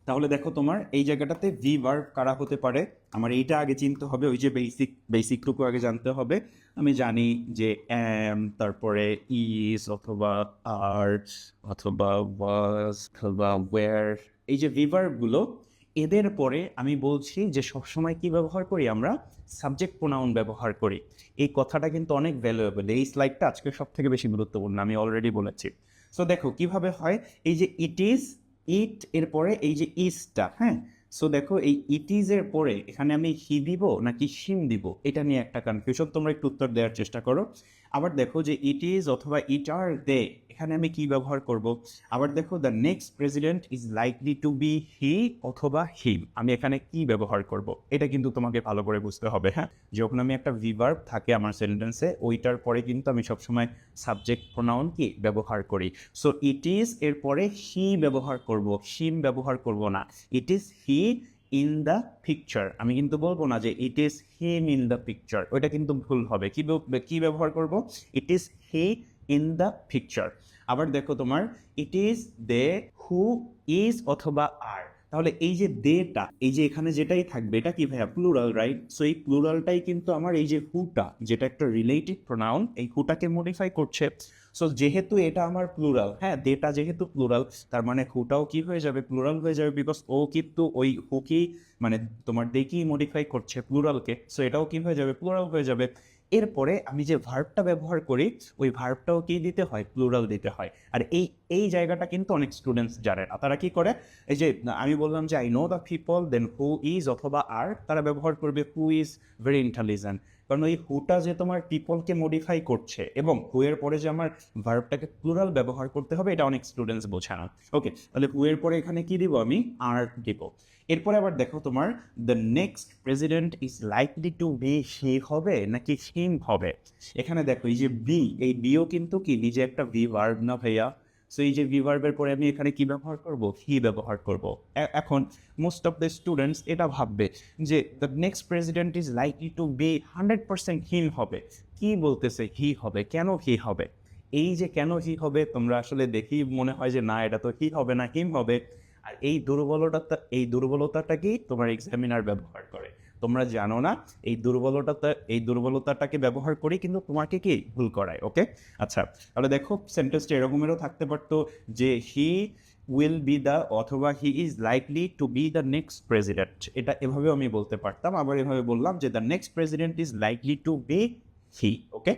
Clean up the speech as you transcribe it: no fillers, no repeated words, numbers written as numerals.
তাহলে দেখো তোমার এই জায়গাটাতে ভি ভার্ব কারা হতে পারে, আমার এইটা আগে চিনতে হবে, ওই যে বেসিকটুকু আগে জানতে হবে। আমি জানি যে অ্যাম, তারপরে ইজ অথবা আর অথবা ওয়াজ অথবা ওয়্যার, এই যে ভি ভার্বগুলো, এদের পরে আমি বলছি যে সবসময় কি ব্যবহার করি আমরা, সাবজেক্ট প্রোনাউন ব্যবহার করি। এই কথাটা কিন্তু অনেক ভ্যালুয়েবল, এই স্লাইডটা আজকে সব থেকে বেশি গুরুত্বপূর্ণ, আমি অলরেডি বলেছি। সো দেখো কিভাবে হয়, এই যে ইট ইজ, ইট এর পরে এই যে ইজটা, হ্যাঁ। সো দেখো এই ইট ইজ এর পরে এখানে আমি হি দিব নাকি শিম দিব, এটা নিয়ে একটা কনফিউশন, তোমরা একটু উত্তর দেওয়ার চেষ্টা করো। আবার দেখো যে ইট ইজ অথবা ইট আর দে, এখানে আমি কি ব্যবহার করব। আবার দেখো the next president is likely to be he অথবা হিম, আমি এখানে কি ব্যবহার করব, এটা কিন্তু তোমাকে ভালো করে বুঝতে হবে, হ্যাঁ। যখন আমি একটা ভিভার্ব থাকে আমার সেন্টেন্সে, ওইটার পরে কিন্তু আমি সবসময় সাবজেক্ট প্রোনাউন কি ব্যবহার করি। সো ইট ইজ এর পরে হি ব্যবহার করব, শিম ব্যবহার করব না। It is he in the picture, আমি কিন্তু বলবো না যে it is him in the picture, ওইটা কিন্তু ভুল হবে। কি ব্যবহার করব, it is he in the picture. আবার দেখো তোমার it is they who is অথবা আর, তাহলে এই যে দেটা, এই যে এখানে যেটাই থাকবে এটা কি ভাইয়া, প্লুরাল, রাইট। সো এই প্লুরালটাই কিন্তু আমার এই যে হুটা, যেটা একটা রিলেটিভ প্রোনাউন, এই হুটাকে মডিফাই করছে। সো যেহেতু এটা আমার প্লুরাল, হ্যাঁ, দেটা যেহেতু প্লুরাল, তার মানে হুটাও কি হয়ে যাবে, প্লুরাল হয়ে যাবে, বিকজ ও কিন্তু ওই হুকি মানে তোমার দেখি মডিফাই করছে প্লুরালকে, সো এটাও কি হয়ে যাবে, প্লুরাল হয়ে যাবে। এরপরে আমি যে ভার্বটা ব্যবহার করি, ওই ভার্বটাও কি দিতে হয়, প্লুরাল দিতে হয়। আর এই এই জায়গাটা কিন্তু অনেক স্টুডেন্টস জানে না, তারা কি করে, এই যে আমি বললাম যে I know the people, then who is অথবা আর, তারা ব্যবহার করবে হু ইজ ভেরি ইন্টেলিজেন্ট, কারণ ওই হুটা যে তোমার পিপলকে মডিফাই করছে এবং হু এর পরে যে আমার ভার্বটাকে প্লুরাল ব্যবহার করতে হবে, এটা অনেক স্টুডেন্টস বোঝে না। ওকে, তাহলে হু এর পরে এখানে কি দিব, আমি আর দিব। এরপরে আবার দেখো তোমার the next president is likely to be he হবে নাকি হিম হবে। এখানে দেখো এই যে বি, এই বিও কিন্তু কি নিজে একটা ভি ভার্ব না ভাইয়া। সো এই যে ভি ভার্বের পরে আমি এখানে কি ব্যবহার করব, হি ব্যবহার করব। এখন মোস্ট অফ দ্য স্টুডেন্টস এটা ভাববে যে the next president is likely to be 100% him হবে, কি বলতেছে হি হবে, কেন হি হবে। এই যে কেন হি হবে, তোমরা আসলে দেখি মনে হয় যে না এটা তো হি হবে না, হিম হবে। আর এই দুর্বলতাটাকেই তোমার এক্সামিনার ব্যবহার করে, তোমরা জানো না। এই দুর্বলতাটাকে ব্যবহার করি কিন্তু তোমাকে কি ভুল করায়। ওকে, আচ্ছা, তাহলে দেখো সেন্টেন্সটা এরকমেরও থাকতে পারতো যে হি উইল বি দ্য অথবা he is likely to be the next president, এটা এভাবেও আমি বলতে পারতাম। আবার এভাবে বললাম যে the next president is likely to be he. Okay,